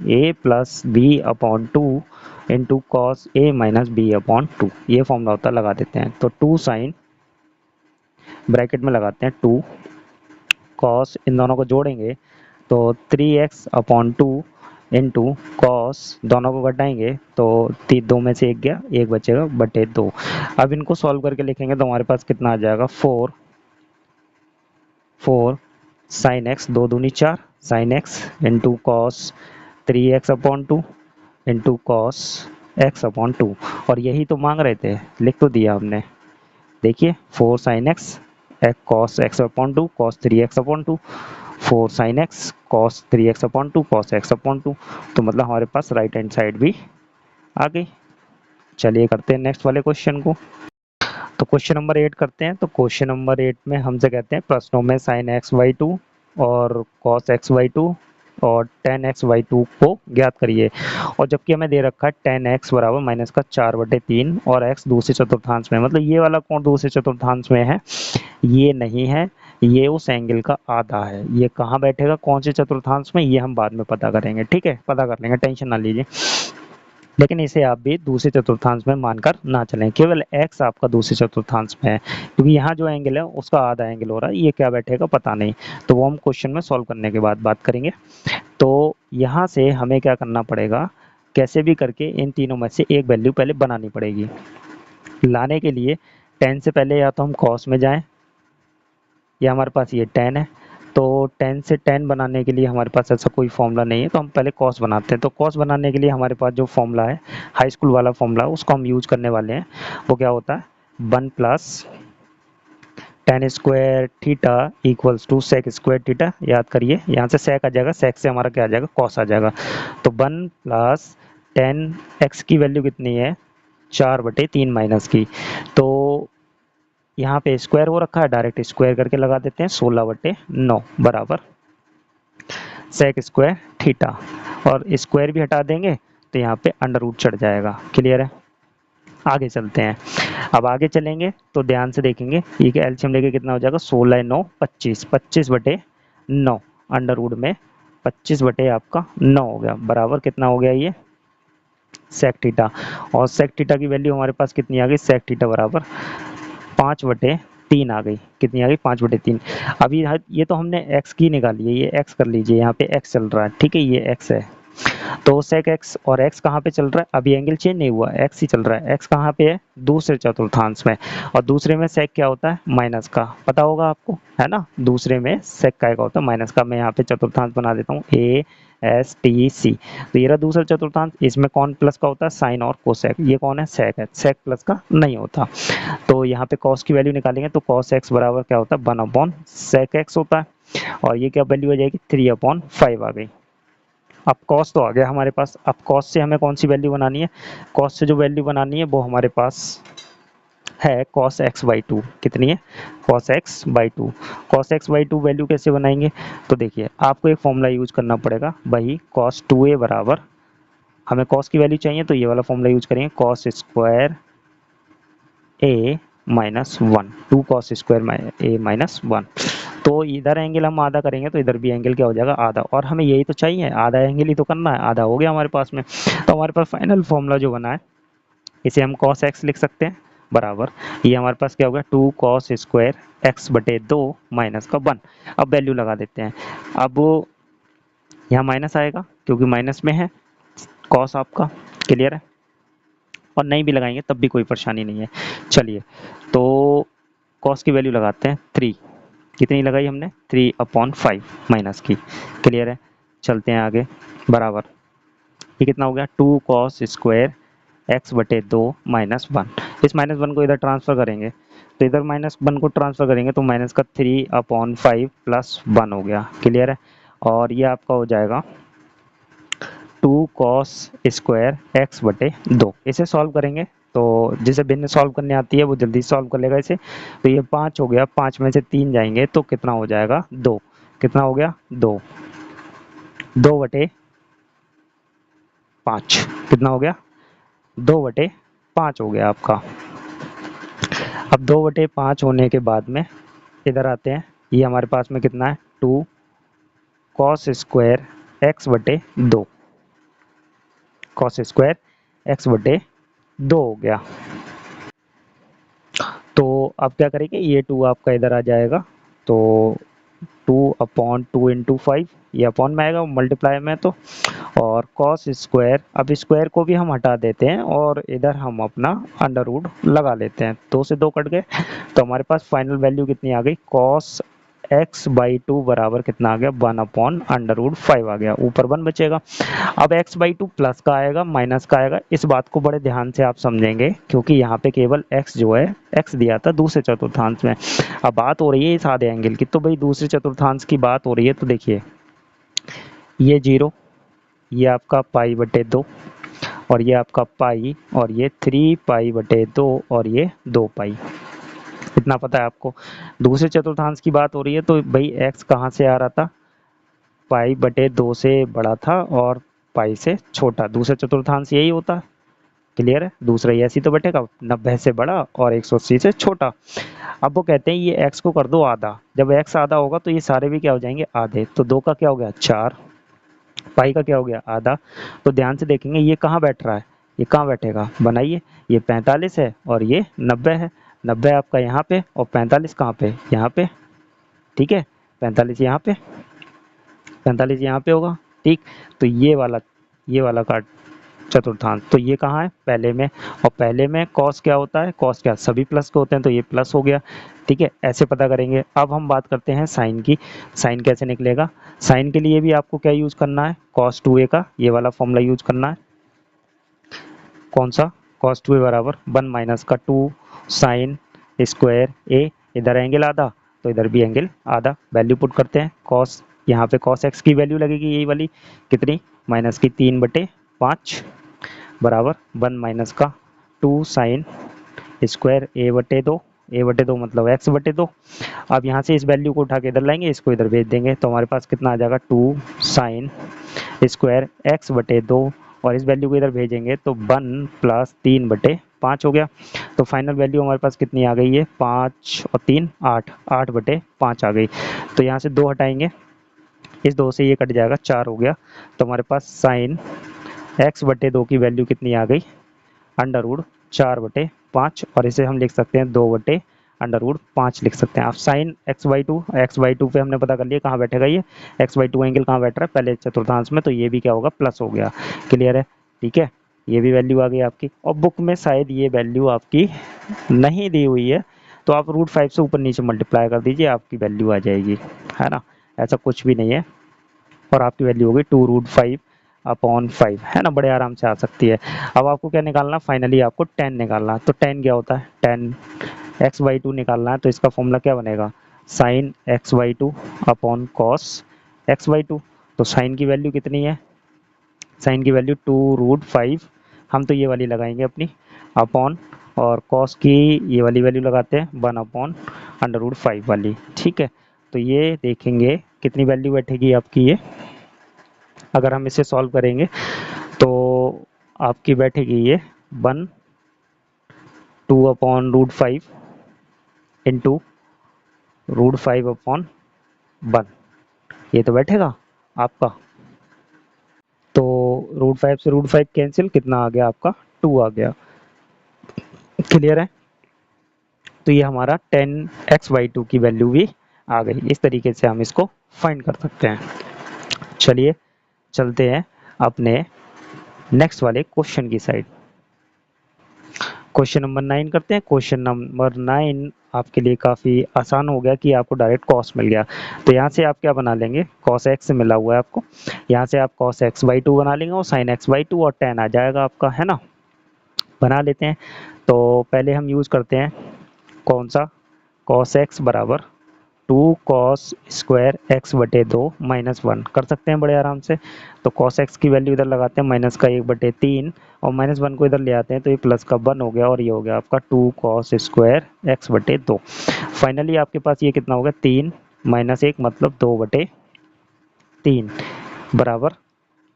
a plus b upon 2 into cos a minus b upon 2, ये फॉर्मूला होता है, लगा देते हैं। तो 2 साइन ब्रैकेट में लगाते हैं 2 cos, इन दोनों को जोड़ेंगे तो 3x अपॉन 2 इंटू कॉस, दोनों को घटाएंगे तो 2 में से 1 गया, 1 बचेगा बटे 2। अब इनको सॉल्व करके लिखेंगे तो हमारे पास कितना आ जाएगा, 4 साइन एक्स, 2 दूनी 4 sign x into cos 3x upon 2 into cos x upon 2। और यही तो मांग रहे थे, लिख तो दिया हमने। देखिए 4 sine x cos x upon 2 cos 3x upon 2, 4 sine x cos 3x upon 2 cos x upon 2। तो मतलब हमारे पास राइट हैंड साइड भी आ गई। चलिए करते हैं नेक्स्ट वाले क्वेश्चन को। तो क्वेश्चन नंबर 8 करते हैं। तो क्वेश्चन नंबर 8 में हमसे कहते हैं प्रश्नों में साइन एक्स वाई टू और कॉस एक्स वाई टू और टेन एक्स वाई टू को ज्ञात करिए। और जबकि हमें दे रखा है टेन एक्स बराबर माइनस का 4/3 और एक्स दूसरे चतुर्थांश में, मतलब ये वाला कोण दूसरे चतुर्थांश में है, ये नहीं है, ये उस एंगल का आधा है। ये कहाँ बैठेगा, कौन से चतुर्थांश में, ये हम बाद में पता करेंगे, ठीक है, पता कर लेंगे, टेंशन ना लीजिए। लेकिन इसे आप भी दूसरे चतुर्थांश में मानकर ना चलें, केवल x आपका दूसरे चतुर्थांश में है, क्योंकि यहाँ जो एंगल है उसका आधा एंगल हो रहा है, ये क्या बैठेगा पता नहीं, तो वो हम क्वेश्चन में सॉल्व करने के बाद बात करेंगे। तो यहाँ से हमें क्या करना पड़ेगा, कैसे भी करके इन तीनों में से एक वैल्यू पहले बनानी पड़ेगी। लाने के लिए टेन से पहले या तो हम कॉस में जाएं, या हमारे पास ये टेन है, तो 10 से 10 बनाने के लिए हमारे पास ऐसा कोई फॉर्मूला नहीं है, तो हम पहले कॉस बनाते हैं। तो कॉस बनाने के लिए हमारे पास जो फॉर्मूला है, हाई स्कूल वाला फॉर्मूला, उसको हम यूज करने वाले हैं। वो क्या होता है, 1 plus tan square theta equals to sec square theta. याद करिए, यहाँ से सेक आ जाएगा, सेक से हमारा क्या आ जाएगा, कॉस आ जाएगा। तो 1 प्लस टेन एक्स की वैल्यू कितनी है, 4/3 माइनस की, तो यहाँ पे स्क्वायर हो रखा है, डायरेक्ट स्क्वायर करके लगा देते हैं, 16/9 बराबर सेक स्क्वायर थीटा। और स्क्वायर भी हटा देंगे तो यहाँ पे अंडर रूट चढ़ जाएगा। क्लियर है, आगे चलते हैं। अब आगे चलेंगे तो ध्यान से देखेंगे, ये कि एलसीएम लेके कितना हो जाएगा, 16 9 25, 25/9 अंडर रूट में 25 बटे आपका 9 हो गया, बराबर कितना हो गया ये सेक थीटा। और सेक थीटा की वैल्यू हमारे पास कितनी आ गई, सेक थीटा बराबर 5/3 आ गई। कितनी आ गई, 5/3। अभी ये तो हमने x की निकाली है, ये x कर लीजिए, यहाँ पे x चल रहा है, ठीक है, ये x है। तो sec x और x कहाँ पे चल रहा है, अभी एंगल चेंज नहीं हुआ, x ही चल रहा है। x कहाँ पे है, दूसरे चतुर्थांश में, और दूसरे में sec क्या होता है, माइनस का, पता होगा आपको, है ना। दूसरे में sec का होता है माइनस का। मैं यहाँ पे चतुर्थांश बना देता हूँ, a एस टी सी। तो ये रहा दूसरा चतुर्थांश, इसमें कौन प्लस का होता है, साइन और कोसेक। ये कौन है, सेक है, सेक प्लस का नहीं होता। तो यहाँ पे कॉस की वैल्यू निकालेंगे तो कॉस एक्स बराबर क्या होता है, 1/सेक एक्स होता है। और ये क्या वैल्यू आ जाएगी, 3/5 आ गई। अब कॉस तो आ गया हमारे पास। अब कॉस से हमें कौन सी वैल्यू बनानी है, कॉस से जो वैल्यू बनानी है वो हमारे पास है कॉस एक्स बाई टू। कितनी है, cos x by two. Cos x by two value कैसे बनाएंगे, तो देखिए आपको एक फॉर्मूला यूज करना पड़ेगा, वही कॉस 2a बराबर, हमें कॉस की वैल्यू चाहिए तो ये वाला फॉर्मूला यूज करेंगे, cos square a minus 1, 2 cos square a minus 1। तो इधर एंगल हम आधा करेंगे तो इधर भी एंगल क्या हो जाएगा, आधा। और हमें यही तो चाहिए, आधा एंगल ही तो करना है, आधा हो गया हमारे पास में। तो हमारे पास फाइनल फॉर्मूला जो बना है, इसे हम कॉस एक्स लिख सकते हैं बराबर, ये हमारे पास क्या होगा, 2 कॉस स्क्वायर x/2 माइनस का 1। अब वैल्यू लगा देते हैं। अब यहाँ माइनस आएगा क्योंकि माइनस में है कॉस आपका। क्लियर है, और नहीं भी लगाएंगे तब भी कोई परेशानी नहीं है। चलिए, तो कॉस की वैल्यू लगाते हैं 3। कितनी लगाई हमने, 3/5 माइनस की। क्लियर है, चलते हैं आगे, बराबर ये कितना हो गया, 2 कॉस स्क्वायर x/2 माइनस 1। इस माइनस 1 को इधर ट्रांसफर करेंगे, तो इधर माइनस 1 को ट्रांसफर करेंगे तो माइनस का 3/5 प्लस 1 हो गया। क्लियर है, और ये आपका हो जाएगा 2 कॉस स्क्वायर x/2। इसे सॉल्व करेंगे तो जिसे भिन्न सॉल्व करने आती है वो जल्दी सॉल्व कर लेगा इसे। तो ये 5 हो गया, 5 में से 3 जाएंगे तो कितना हो जाएगा, 2। कितना हो गया, 2, 2/5 कितना हो गया, 2/5 हो गया आपका। अब 2/5 होने के बाद में इधर आते हैं, ये हमारे पास में कितना है, 2 cos square x/2, cos square x/2 हो गया। तो अब क्या करेंगे, ये 2 आपका इधर आ जाएगा, तो 2/2 इंटू 5, ये अपॉन में आएगा मल्टीप्लाई में तो, और कॉस स्क्वायर, अब स्क्वायर को भी हम हटा देते हैं और इधर हम अपना अंडर रूट लगा लेते हैं, 2 से 2 कट गए, तो हमारे पास फाइनल वैल्यू कितनी आ गई, कॉस x/2 बराबर कितना आ गया, 1/√5 आ गया, ऊपर 1 बचेगा। अब x/2 प्लस का आएगा माइनस का आएगा, इस बात को बड़े ध्यान से आप समझेंगे क्योंकि यहाँ पे केवल x जो है, x दिया था दूसरे चतुर्थांश में, अब बात हो रही है इस आधे एंगल की, तो भाई दूसरे चतुर्थांश की बात हो रही है, तो देखिए ये 0, ये आपका π/2, और ये आपका पाई, और ये 3π/2, और ये 2π, इतना पता है आपको। दूसरे चतुर्थांश की बात हो रही है तो भाई x कहाँ से आ रहा था, π/2 से बड़ा था और पाई से छोटा, दूसरा चतुर्थांश यही होता है, क्लियर है, दूसरा ये ऐसी तो बैठेगा 90 से बड़ा और 180 से छोटा। अब वो कहते हैं ये x को कर दो आधा, जब x आधा होगा तो ये सारे भी क्या हो जाएंगे, आधे, तो 2 का क्या हो गया 4, पाई का क्या हो गया आधा, तो ध्यान से देखेंगे ये कहाँ बैठ रहा है, ये कहाँ बैठेगा, बनाइए, ये 45 है और ये 90 है, 90 आपका यहाँ पे और 45 कहाँ पे, यहाँ पे, ठीक है, 45 यहाँ पे, 45 यहाँ पे होगा, ठीक, तो ये वाला काट चतुर्थांश, तो ये कहाँ है, पहले में, और पहले में कॉस क्या होता है, कॉस क्या सभी प्लस के होते हैं, तो ये प्लस हो गया, ठीक है, ऐसे पता करेंगे। अब हम बात करते हैं साइन की, साइन कैसे निकलेगा, साइन के लिए भी आपको क्या यूज करना है, cos 2a का ये वाला फॉर्मूला यूज करना है, कौन सा, cos 2a बराबर 1 माइनस का 2 साइन स्क्वायर a, इधर एंगल आधा तो इधर भी एंगल आधा, वैल्यू पुट करते हैं, cos यहाँ पे cos x की वैल्यू लगेगी यही वाली, कितनी, माइनस की 3/5 बराबर 1 माइनस का 2 साइन स्क्वायर a/2 मतलब x/2। अब यहाँ से इस वैल्यू को उठा के इधर लाएंगे, इसको इधर भेज देंगे, तो हमारे पास कितना आ जाएगा 2 साइन स्क्वायर x/2, और इस वैल्यू को इधर भेजेंगे तो 1 प्लस 3/5 हो गया, तो फाइनल वैल्यू हमारे पास कितनी आ गई है, 5 और 3 8, 8/5 आ गई, तो यहाँ से 2 हटाएंगे, इस 2 से ये कट जाएगा 4 हो गया, तो हमारे पास साइन x/2 की वैल्यू कितनी आ गई, √4/5, और इसे हम लिख सकते हैं 2/√5 लिख सकते हैं। आप साइन x/2 पे हमने पता कर लिया कहाँ बैठेगा, ये x/2 एंगल कहाँ बैठ रहा है, पहले चतुर्थांश में, तो ये भी क्या होगा, प्लस हो गया, क्लियर है, ठीक है, ये भी वैल्यू आ गई आपकी, और बुक में शायद ये वैल्यू आपकी नहीं दी हुई है, तो आप √5 से ऊपर नीचे मल्टीप्लाई कर दीजिए, आपकी वैल्यू आ जाएगी, है ना, ऐसा कुछ भी नहीं है, और आपकी वैल्यू होगी 2√5/5, है ना, बड़े आराम से आ सकती है। अब आपको क्या निकालना, फाइनली आपको tan निकालना, तो tan क्या होता है, tan x/2 निकालना है, तो इसका फॉर्मूला क्या बनेगा, sign x/2 upon cos x/2, तो साइन की वैल्यू कितनी है, साइन की वैल्यू 2√5, हम तो ये वाली लगाएंगे अपनी, अपॉन, और कॉस की ये वाली वैल्यू लगाते हैं 1/√5 वाली, ठीक है, तो ये देखेंगे कितनी वैल्यू बैठेगी आपकी, ये अगर हम इसे सॉल्व करेंगे तो आपकी बैठेगी ये 2/√5 इंटू √5/1, ये तो बैठेगा आपका, तो √5 से √5 कैंसिल, कितना आ गया आपका 2 आ गया, क्लियर है, तो ये हमारा tan x/2 की वैल्यू भी आ गई, इस तरीके से हम इसको फाइंड कर सकते हैं। चलिए चलते हैं अपने नेक्स्ट वाले क्वेश्चन की साइड, क्वेश्चन नंबर 9 करते हैं। क्वेश्चन नंबर 9 आपके लिए काफ़ी आसान हो गया कि आपको डायरेक्ट कॉस मिल गया, तो यहाँ से आप क्या बना लेंगे, कॉस एक्स मिला हुआ है आपको, यहाँ से आप कॉस x/2 बना लेंगे और साइन x/2 और tan आ जाएगा आपका, है ना, बना लेते हैं। तो पहले हम यूज़ करते हैं कौन सा, कॉस x बराबर 2 कॉस स्क्वायर x/2 -1 कर सकते हैं बड़े आराम से, तो कॉस x की वैल्यू इधर लगाते हैं, माइनस का 1/3 और -1 को इधर ले आते हैं, तो ये प्लस का 1 हो गया, और ये हो गया आपका 2 कॉस स्क्वायर x/2। फाइनली आपके पास ये कितना हो गया, 3 - 1 मतलब 2/3 बराबर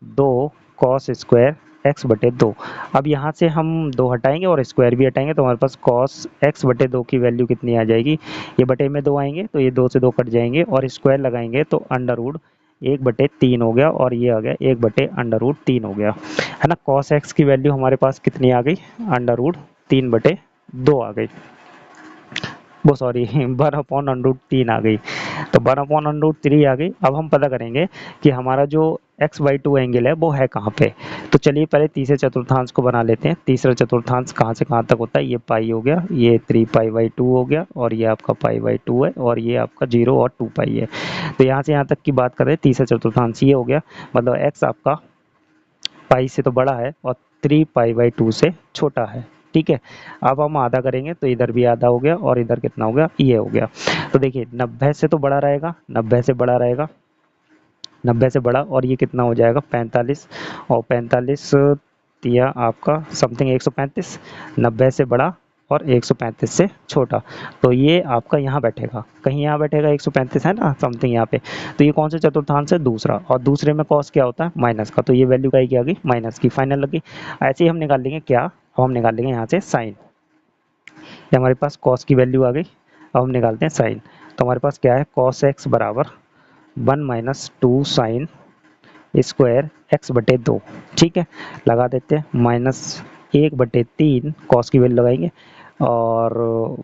2 कॉस स्क्वायर x/2। अब यहाँ से हम 2 हटाएंगे और स्क्वायर भी हटाएंगे, तो हमारे पास कॉस x/2 की वैल्यू कितनी आ जाएगी, ये बटे में 2 आएंगे, तो ये 2 से 2 कट जाएंगे, और स्क्वायर लगाएंगे तो √1/3 हो गया, और ये आ गया 1/√3 हो गया, है ना, कॉस x की वैल्यू हमारे पास कितनी आ गई, √3/2 आ गई, वो सॉरी 1/√3 आ गई, तो 1/√3 आ गई। अब हम पता करेंगे कि हमारा जो x/2 एंगल है वो है कहाँ पे। तो चलिए पहले तीसरे चतुर्थांश को बना लेते हैं। तीसरा चतुर्थांश कहाँ से कहाँ तक होता है, ये पाई हो गया, ये 3π/2 हो गया, और ये आपका π/2 है, और ये आपका 0 और 2π है। तो यहाँ से यहाँ तक की बात करें, तीसरा चतुर्थांश ये हो गया, मतलब x आपका पाई से तो बड़ा है और 3π/2 से छोटा है। ठीक है, अब हम आधा करेंगे तो इधर भी आधा हो गया, और इधर कितना हो गया, ये हो गया। तो देखिए 90 से तो बड़ा रहेगा, 90 से बड़ा रहेगा, 90 से बड़ा, और ये कितना हो जाएगा 45, और 45 या आपका समथिंग 135, 90 से बड़ा और 135 से छोटा। तो ये आपका यहाँ बैठेगा, कहीं यहाँ बैठेगा, 135 है ना समथिंग यहाँ पे। तो ये कौन सा चतुर्थांश है, दूसरा, और दूसरे में कॉस क्या होता है, माइनस का। तो ये वैल्यू का क्या आ गई, माइनस की, फाइनल लगी। ऐसे ही हम निकाल लेंगे क्या, अब हम निकाल लेंगे यहाँ से साइन। ये हमारे पास कॉस की वैल्यू आ गई, अब हम निकालते हैं साइन। तो हमारे पास क्या है, कॉस एक्स बराबर 1 - 2 साइन स्क्वायर x/2। ठीक है, लगा देते हैं, -1/3 कॉस की वैल्यू लगाएंगे, और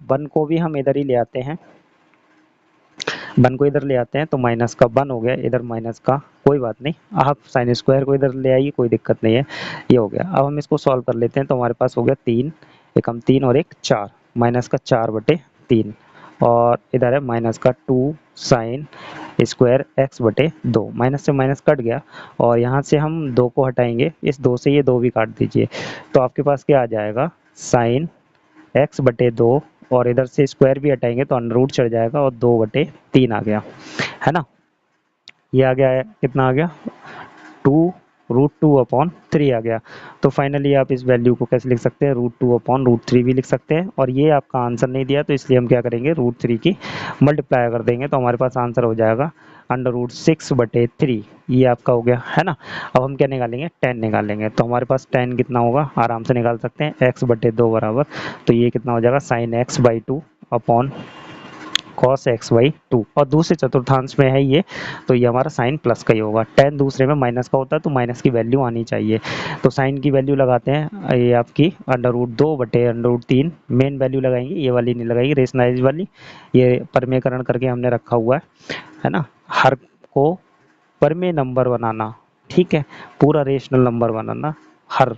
1 को भी हम इधर ही ले आते हैं, 1 को इधर ले आते हैं, तो माइनस का 1 हो गया, इधर माइनस का, कोई बात नहीं, आप साइन स्क्वायर को इधर ले आइए, कोई दिक्कत नहीं है, ये हो गया। अब हम इसको सॉल्व कर लेते हैं, तो हमारे पास हो गया 3, एक हम 3 और एक 4, माइनस का 4/3, और इधर है माइनस का 2 साइन स्क्वायर x/2, माइनस से माइनस कट गया, और यहाँ से हम 2 को हटाएंगे, इस 2 से ये 2 भी काट दीजिए, तो आपके पास क्या आ जाएगा, साइन x/2, और इधर से स्क्वायर भी हटाएंगे तो अंडर रूट चढ़ जाएगा, और 2/3 आ गया, है ना। ये आ गया है, कितना आ गया, 2√2/3 आ गया। तो फाइनली आप इस वैल्यू को कैसे लिख सकते हैं, √2/√3 भी लिख सकते हैं, और ये आपका आंसर नहीं दिया, तो इसलिए हम क्या करेंगे, √3 की मल्टीप्लाई कर देंगे, तो हमारे पास आंसर हो जाएगा √6/3। ये आपका हो गया, है ना। अब हम क्या निकालेंगे, tan निकालेंगे, तो हमारे पास tan कितना होगा, आराम से निकाल सकते हैं, x/2 बराबर, तो ये कितना हो जाएगा, sin x/2 upon cos x/2, और दूसरे चतुर्थांश में है ये, तो ये हमारा साइन प्लस का ही होगा। tan दूसरे में माइनस का होता है, तो माइनस की वैल्यू आनी चाहिए, तो साइन की वैल्यू लगाते हैं, ये आपकी √2/√3, मेन वैल्यू लगाएंगे, ये वाली नहीं लगाएंगे, रेशनलाइज वाली, ये परमेयकरण करके हमने रखा हुआ है ना, हर को परमेय नंबर बनाना, ठीक है, पूरा रेशनल नंबर बनाना हर,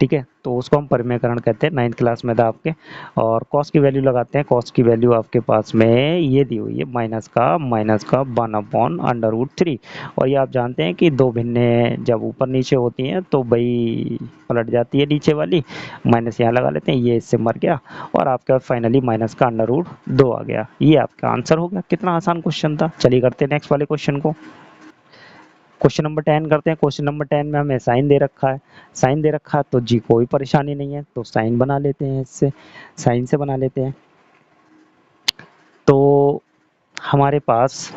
ठीक है, तो उसको हम परमेयकरण कहते हैं, 9th क्लास में था आपके। और कॉस की वैल्यू लगाते हैं, कॉस की वैल्यू आपके पास में ये दी हुई है, माइनस का 1/√3, और ये आप जानते हैं कि दो भिन्नें जब ऊपर नीचे होती हैं तो भाई पलट जाती है नीचे वाली, माइनस यहाँ लगा लेते हैं, ये इससे मर गया, और आपका फाइनली माइनस का √2 आ गया। ये आपका आंसर हो गया। कितना आसान क्वेश्चन था। चलिए करते हैं नेक्स्ट वाले क्वेश्चन को। क्वेश्चन नंबर 10 करते हैं। क्वेश्चन नंबर 10 में हमें साइन दे रखा है, साइन दे रखा है तो जी कोई परेशानी नहीं है, तो साइन बना लेते हैं, इससे साइन से बना लेते हैं। तो हमारे पास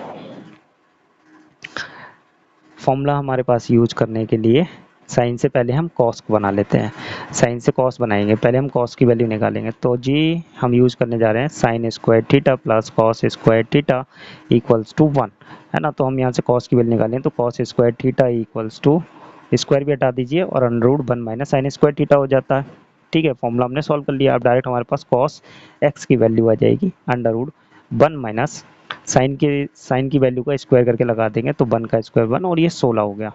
फॉर्मूला हमारे पास यूज करने के लिए साइन से पहले हम कॉस को बना लेते हैं, साइन से कॉस बनाएंगे, पहले हम कॉस की वैल्यू निकालेंगे। तो जी हम यूज करने जा रहे हैं sine square theta plus cos square theta equals to 1, है ना। तो हम यहाँ से कॉस की वैल्यू निकालें, तो cos square theta equals to, square भी हटा दीजिए, और √1 माइनस साइन स्क्वायर थीटा हो जाता है। ठीक है, फॉर्मूला हमने सॉल्व कर लिया। अब डायरेक्ट हमारे पास कॉस एक्स की वैल्यू आ जाएगी, √1 माइनस साइन की वैल्यू का स्क्वायर करके लगा देंगे, तो 1 का स्क्वायर 1, और ये 16 हो गया।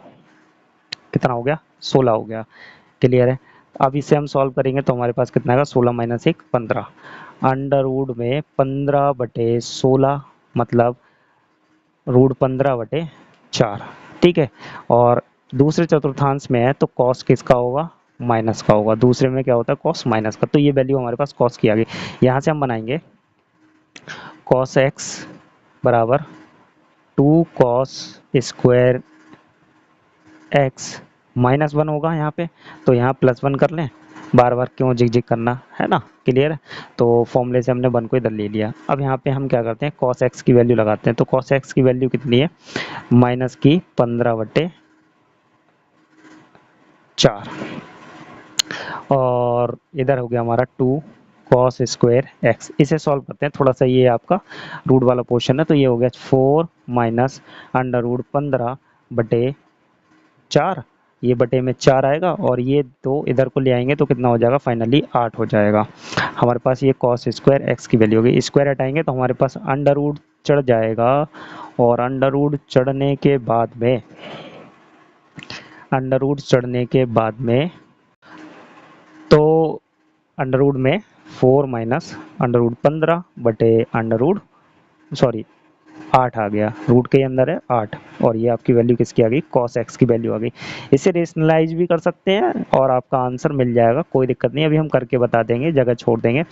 कितना हो गया, 16 हो गया। क्लियर है। अब इसे हम सॉल्व करेंगे तो हमारे पास कितना आएगा, 16 - 1 15, अंडर में 15/16, मतलब √15/4। ठीक है, और दूसरे चतुर्थांश में है तो कॉस किसका होगा, माइनस का होगा। दूसरे में क्या होता है, कॉस माइनस का, तो ये वैल्यू हमारे पास कॉस की आ गई। यहाँ से हम बनाएंगे कॉस एक्स बराबर 2 कॉस स्क्वायर एक्स -1 होगा यहाँ पे, तो यहाँ +1 कर लें, बार बार क्यों झिक झिक करना, है ना। क्लियर है। तो फॉर्मूले से हमने 1 को इधर ले लिया। अब यहाँ पे हम क्या करते हैं, cos x की वैल्यू लगाते हैं। तो cos x की वैल्यू कितनी है, -15/4, और इधर हो गया हमारा 2 cos स्क्वायर x। इसे सॉल्व करते हैं, थोड़ा सा ये आपका रूट वाला पोर्शन है, तो ये हो गया 4 माइनस √15/4, ये बटे में 4 आएगा, और ये 2 इधर को ले आएंगे तो कितना हो जाएगा, फाइनली 8 हो जाएगा। हमारे पास ये cos स्क्वायर x की वैल्यू होगी, स्क्वायर हटाएंगे तो हमारे पास चढ़ जाएगा और अंडर रूट चढ़ने के बाद में तो अंडर रूट में 4 माइनस अंडर रूट 15 बटे अंडर रूट 8 आ गया, रूट के अंदर है 8 और ये आपकी वैल्यू किसकी आ गई, cos x की वैल्यू आ गई। इसे रेशनलाइज भी कर सकते हैं और आपका आंसर मिल जाएगा, कोई दिक्कत नहीं, अभी हम करके बता देंगे, जगह छोड़ देंगे।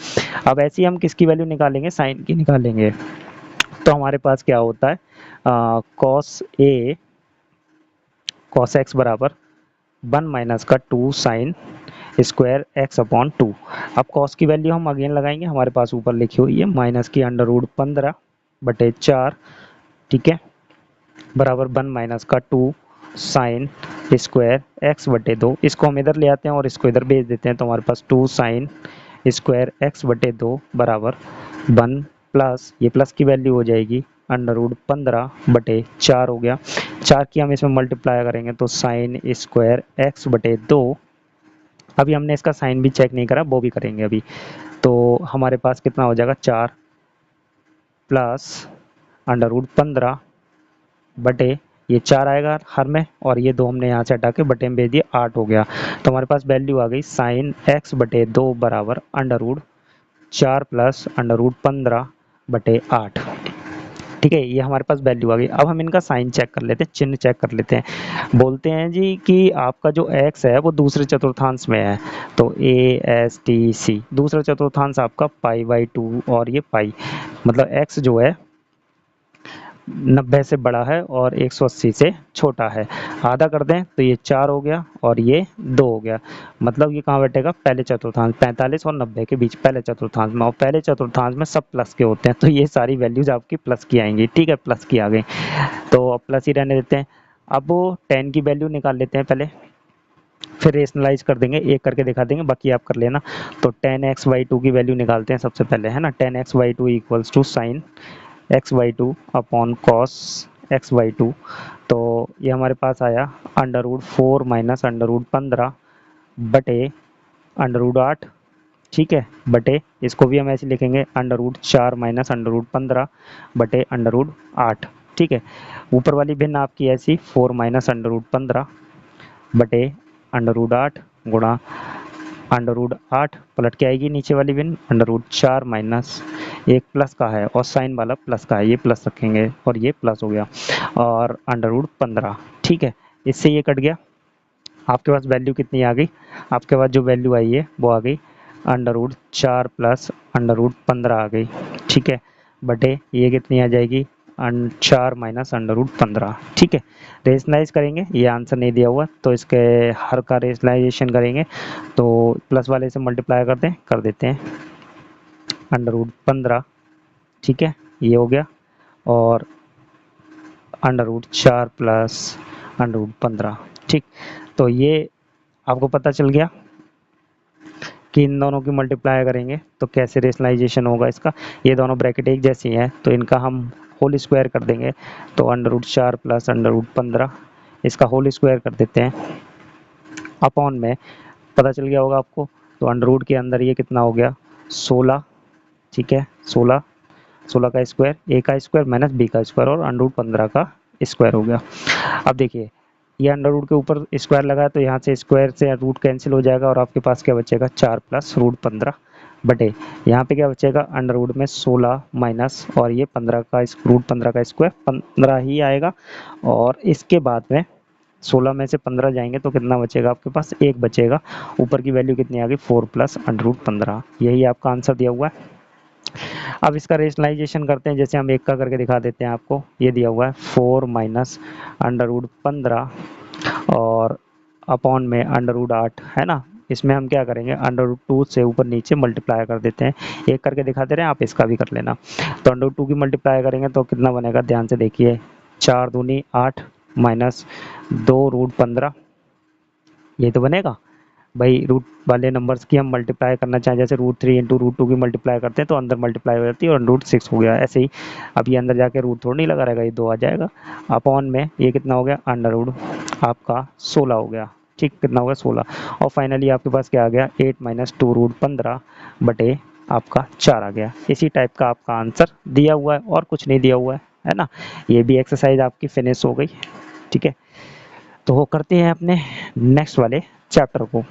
अब ऐसे ही हम किसकी वैल्यू निकालेंगे, साइन की निकालेंगे। तो हमारे पास क्या होता है, cos x बराबर 1 माइनस का 2 साइन स्क्वायर x अपॉन 2। अब cos की वैल्यू हम अगेन लगाएंगे, हमारे पास ऊपर लिखी हुई है माइनस की अंडर रूट 15 बटे 4, ठीक है, बराबर 1 माइनस का 2 साइन स्क्वायर x बटे 2। इसको हम इधर ले आते हैं और इसको इधर भेज देते हैं, तो हमारे पास 2 साइन स्क्वायर x बटे 2 बराबर 1 प्लस, ये प्लस की वैल्यू हो जाएगी अंडर रूट 15 बटे 4 हो गया। 4 की हम इसमें मल्टीप्लाई करेंगे तो साइन स्क्वायर x बटे 2। अभी हमने इसका साइन भी चेक नहीं करा, वो भी करेंगे अभी। तो हमारे पास कितना हो जाएगा, 4 प्लस अंडर रूट 15 बटे, ये 4 आएगा हर में और ये 2 हमने यहाँ से हटा के बटे में भेज दिया, 8 हो गया। तो हमारे पास वैल्यू आ गई साइन x बटे 2 बराबर under root 4 plus under root 15 बटे 8। ठीक है, ये हमारे पास वैल्यू आ गई। अब हम इनका साइन चेक कर लेते हैं, चिन्ह चेक कर लेते हैं। बोलते हैं जी कि आपका जो x है वो दूसरे चतुर्थांश में है, तो ASTC दूसरा चतुर्थांश आपका π/2 और ये पाई, मतलब x जो है 90 से बड़ा है और 180 से छोटा है। आधा कर दें तो ये 4 हो गया और ये 2 हो गया, मतलब ये कहाँ बैठेगा, पहले चतुर्थांश, 45 और 90 के बीच पहले चतुर्थांश में, और पहले चतुर्थांश में सब प्लस के होते हैं, तो ये सारी वैल्यूज आपकी प्लस की आएंगी। ठीक है, प्लस की आ गई तो अब प्लस ही रहने देते हैं। अब वो 10 की वैल्यू निकाल लेते हैं पहले, फिर रेशनलाइज कर देंगे, एक करके दिखा देंगे, बाकी आप कर लेना। तो 10x/2 की वैल्यू निकालते हैं सबसे पहले, है ना। 10x/2 equals to sine x/2 upon cos x/2। तो ये हमारे पास आया under root 4 minus under root 15 बटे अंडर रूट 8, ठीक है, बटे इसको भी हम ऐसे लिखेंगे under root 4 minus under root 15 बटे अंडर रूट 8, ठीक है। ऊपर वाली भिन्न आपकी ऐसी 4 माइनस अंडर रूट 15 बटे अंडर रूट 8 गुणा अंडर रूट 8 पलट के आएगी नीचे वाली भिन्न अंडर रूट 4 माइनस एक प्लस का है और साइन वाला प्लस का है, ये प्लस रखेंगे और ये प्लस हो गया, और अंडर रूट 15, ठीक है, इससे ये कट गया। आपके पास वैल्यू कितनी आ गई, आपके पास जो वैल्यू आई है वो आ गई under root 4 plus under root 15 आ गई, ठीक है, बटे ये कितनी आ जाएगी 4 माइनस अंडर रूट 15, ठीक है। रेशनलाइज करेंगे, ये आंसर नहीं दिया हुआ तो इसके हर का रेशनलाइजेशन करेंगे, तो प्लस वाले से मल्टीप्लाई कर देते हैं अंडर रूट 15, ठीक है, ये हो गया, और under root 4 plus under root 15, ठीक। तो ये आपको पता चल गया कि इन दोनों की मल्टीप्लाई करेंगे तो कैसे रेशनलाइजेशन होगा इसका। ये दोनों ब्रैकेट एक जैसी हैं तो इनका हम होल स्क्वायर कर देंगे, तो under root 4 plus under root 15 इसका होल स्क्वायर कर देते हैं, अपॉन में पता चल गया होगा आपको, तो अंडर रूट के अंदर ये कितना हो गया 16, ठीक है, 16 का स्क्वायर, ए का स्क्वायर माइनस बी का स्क्वायर और अंडर रूट 15 का स्क्वायर हो गया। अब देखिए ये अंडर रूट के ऊपर स्क्वायर लगा है तो यहाँ से स्क्वायर से रूट कैंसिल हो जाएगा और आपके पास क्या बचेगा 4 प्लस रूट 15 बटे यहाँ पे क्या बचेगा अंडर रूट में 16 माइनस और ये 15 का रूट 15 का स्क्वायर 15 ही आएगा, और इसके बाद में 16 में से 15 जाएंगे तो कितना बचेगा आपके पास, 1 बचेगा। ऊपर की वैल्यू कितनी आ गई 4 प्लस अंडर रूट 15, यही आपका आंसर दिया हुआ है। अब इसका रेशनलाइजेशन करते हैं, जैसे हम एक का करके दिखा देते हैं आपको। ये दिया हुआ है 4 माइनस अंडर रूट 15 और अपॉन में अंडर रूट 8, है ना। इसमें हम क्या करेंगे अंडर रूट 2 से ऊपर नीचे मल्टीप्लाई कर देते हैं, एक करके दिखा दे रहे हैं, आप इसका भी कर लेना। तो अंडर रूट 2 की मल्टीप्लाई करेंगे तो कितना बनेगा, ध्यान से देखिए, 4 दूनी 8 माइनस 2 रूट 15, ये तो बनेगा भाई। रूट वाले नंबर्स की हम मल्टीप्लाई करना चाहें, जैसे रूट 3 इंटू रूट 2 की मल्टीप्लाई करते हैं तो अंदर मल्टीप्लाई हो जाती है और रूट 6 हो गया, ऐसे ही अब ये अंदर जाके रूट थोड़ा नहीं लगा रहेगा, ये 2 आ जाएगा, अपॉन में ये कितना हो गया अंडर रूट आपका 16 हो गया, ठीक, कितना हो गया 16, और फाइनली आपके पास क्या आ गया 8 माइनस 2 रूट 15 बटे आपका 4 आ गया। इसी टाइप का आपका आंसर दिया हुआ है और कुछ नहीं दिया हुआ है ना। ये भी एक्सरसाइज आपकी फिनिश हो गई। ठीक है, तो वो करते हैं अपने नेक्स्ट वाले चैप्टर को।